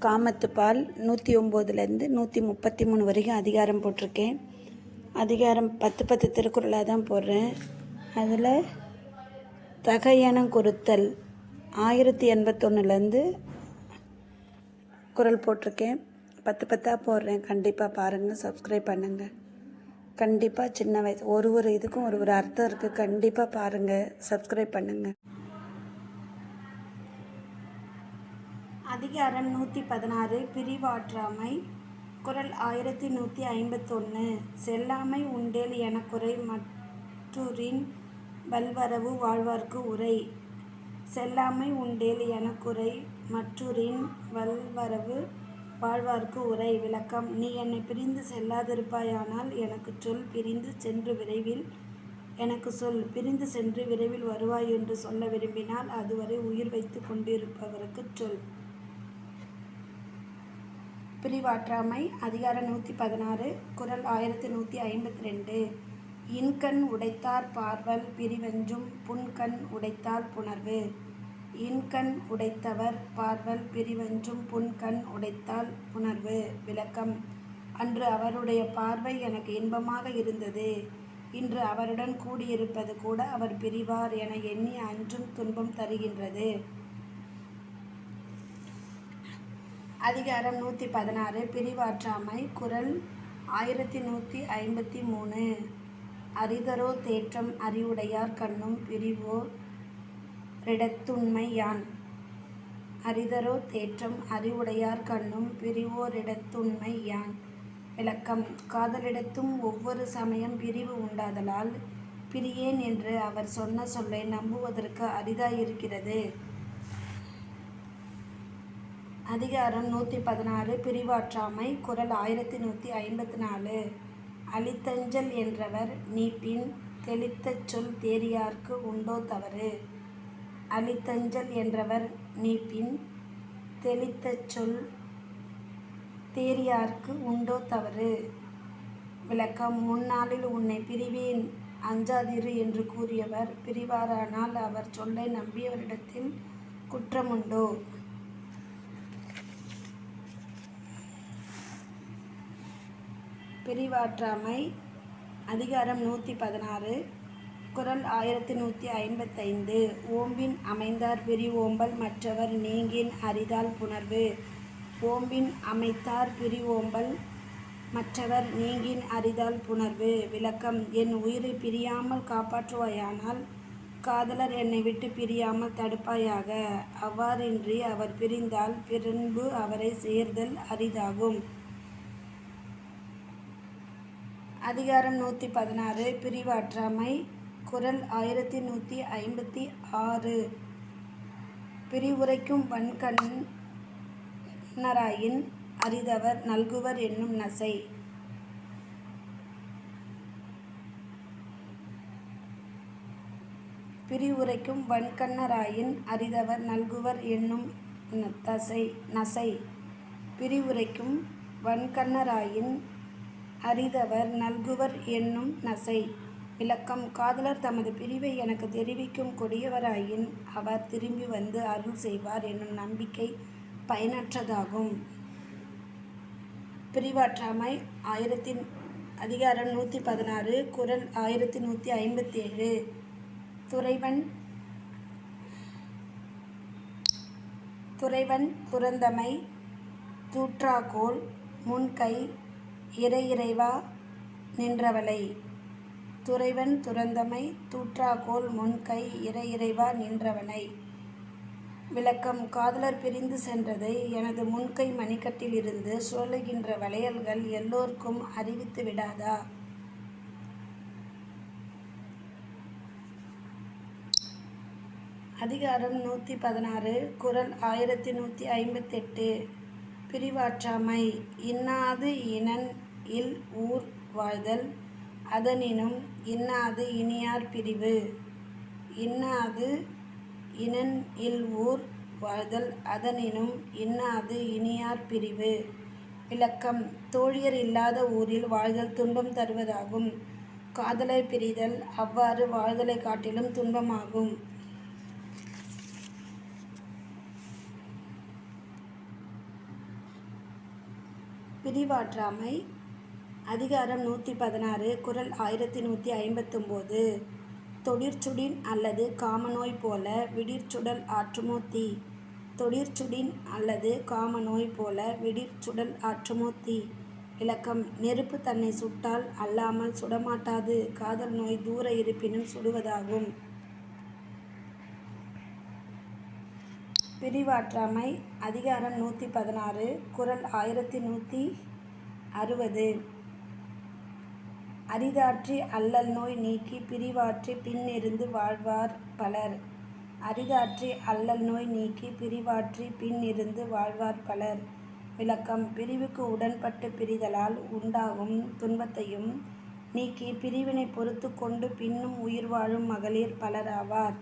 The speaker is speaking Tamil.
காமத்துப்பால் 109லேருந்து 133 வரைக்கும் அதிகாரம் போட்டிருக்கேன். அதிகாரம் 10 திருக்குறளாக தான் போடுறேன். அதில் தகையணம் குறித்தல் 1081லேருந்து குறள் போட்டிருக்கேன். 10 போடுறேன். கண்டிப்பாக பாருங்கள், சப்ஸ்கிரைப் பண்ணுங்கள். கண்டிப்பாக சின்ன வயசு ஒரு இதுக்கும் ஒரு அர்த்தம் இருக்குது. கண்டிப்பாக பாருங்கள், சப்ஸ்கிரைப் பண்ணுங்கள். அதிகாரம் 116 பிரிவாற்றாமை. குறள் 1151. செல்லாமை உண்டேல் எனக்குறை மற்றூரின் வல்வரவு வாழ்வார்க்கு உரை. செல்லாமை உண்டேல் எனக்குறை மற்றூரின் வல்வரவு வாழ்வார்க்கு உரை. விளக்கம்: நீ என்னை பிரிந்து செல்லாதிருப்பாயானால் எனக்குச் சொல். பிரிந்து சென்று விரைவில் எனக்கு சொல். பிரிந்து சென்று விரைவில் வருவாய் என்று சொல்ல விரும்பினால் அதுவரை உயிர் வைத்து கொண்டிருப்பவருக்குச் சொல். பிரிவாற்றாமை. அதிகாரம் 116 குறள் 1152. இன்கண் உடைத்தார் பார்வல் பிரிவெஞ்சும் புன்கண் உடைத்தால் புணர்வு. இன்கண் உடைத்தவர் பார்வல் பிரிவெஞ்சும் புன்கண் உடைத்தால் புணர்வு. விளக்கம்: அன்று அவருடைய பார்வை எனக்கு இன்பமாக இருந்தது. இன்று அவருடன் கூடியிருப்பது கூட அவர் பிரிவார் என எண்ணி அன்றும் துன்பம் தருகின்றது. அதிகாரம் 116 பிரிவாற்றாமை. குறள் 1153. அரிதரோ தேற்றம் அறிவுடையார் கண்ணும் பிரிவோர் ரிடத்துண்மை யான். அரிதரோ தேற்றம் அறிவுடையார் கண்ணும் பிரிவோரிடத்துண்மை யான். விளக்கம்: காதலிடத்தும் ஒவ்வொரு சமயம் பிரிவு உண்டாதலால் பிரியேன் என்று அவர் சொன்ன சொல்லை நம்புவதற்கு அரிதாயிருக்கிறது. அதிகாரம் 116 பிரிவாற்றாமை. குறள் 1154. அளித்தஞ்சல் என்றவர் நீப்பின் தெளித்தச் சொல் தேரியார்க்கு உண்டோ தவறு. அளித்தஞ்சல் என்றவர் நீப்பின் தெளித்தச் சொல் தேரியார்க்கு உண்டோ தவறு. விளக்கம்: முன்னாளில் உன்னை பிரிவேன் அஞ்சாதிரு என்று கூறியவர் பிரிவாரானால் அவர் சொல்லை நம்பியவரிடத்தில் குற்றமுண்டோ. பிரிவாற்றாமை. அதிகாரம் 116 குறள் 1155. ஓம்பின் அமைந்தார் பிரிவோம்பல் மற்றவர் நீங்கின் அரிதால் புணர்வு. ஓம்பின் அமைத்தார் பிரிவோம்பல் மற்றவர் நீங்கின் அரிதால் புணர்வு. விளக்கம்: என் உயிரை பிரியாமல் காப்பாற்றுவாயானால் காதலர் என்னை விட்டு பிரியாமல் தடுப்பாயாக. அவ்வாறின்றி அவர் பிரிந்தால் பின்பு அவரை சேர்தல் அரிதாகும். அதிகாரம் 116 பிரிவாற்றாமை. குறள் 1156. பிரிவுரைக்கும் வன்கண்ணராயின் அரிதவர் நல்குவர் என்னும் நசை. பிரிவுரைக்கும் வன்கண்ணராயின் அரிதவர் நல்குவர் என்னும் நசை. பிரிவுரைக்கும் வன்கண்ணராயின் அரிதவர் நல்குவர் என்னும் நசை. விளக்கம்: காதலர் தமது பிரிவை எனக்கு தெரிவிக்கும் கொடியவராயின் அவர் திரும்பி வந்து அருள் செய்வார் என்னும் நம்பிக்கை பயனற்றதாகும். பிரிவாற்றாமை. அதிகாரம் 116 குறள் 1157. துறைவன் துறந்தமை தூற்றாகோல் முன்கை இறையிறைவா நின்றவளை. துறைவன் துறந்தமை தூற்றாகோல் முன்கை இறையிறைவா நின்றவனை. விளக்கம்: காதலர் பிரிந்து சென்றதை எனது முன்கை மணிக்கட்டில் இருந்து சுழலுகின்ற வளையல்கள் எல்லோருக்கும் அறிவித்து விடாதா. அதிகாரம் 116 குறள் 1158. பிரிவாற்றாமை. இன்னாது இனன் இல் ஊர் வாழ்தல் அதனினும் இன்னாது இனியார் பிரிவு. இன்னாது இனன் இல் ஊர் வாழ்தல் அதனினும் இன்னாது இனியார் பிரிவு. விளக்கம்: தோழியர் இல்லாத ஊரில் வாழ்தல் துன்பம் தருவதாகும். காதலை பிரிதல் அவ்வாறு வாழ்தலை காட்டிலும் துன்பமாகும். பிரிவாற்றாமை அதிகாரம் 116 குறள் 1159. தொடிர்ச்சுடின் அல்லது காமநோய் போல விடிர்ச்சுடல் ஆற்றுமோ தீ. தொடிர்ச்சுடின் அல்லது காமநோய் போல விடிர்ச்சுடல் ஆற்றுமோ தீ. விளக்கம்: நெருப்பு தன்னை சுட்டால் அல்லாமல் சுடமாட்டாது. காதல் நோய் தூர இருப்பினும் சுடுவதாகும். பிரிவாற்றாமை அதிகாரம் 116 குறள் 1160. அரிதாற்றி அல்லல் நோய் நீக்கி பிரிவாற்றி பின்னிருந்து வாழ்வார் பலர். அரிதாற்றி அல்லல் நோய் நீக்கி பிரிவாற்றி பின்னிருந்து வாழ்வார் பலர். விளக்கம்: பிரிவுக்கு உடன்பட்டு பிரிதலால் உண்டாகும் துன்பத்தையும் நீக்கி பிரிவினை பொறுத்து கொண்டு பின்னும் உயிர் வாழும் மகளிர் பலர் ஆவார்.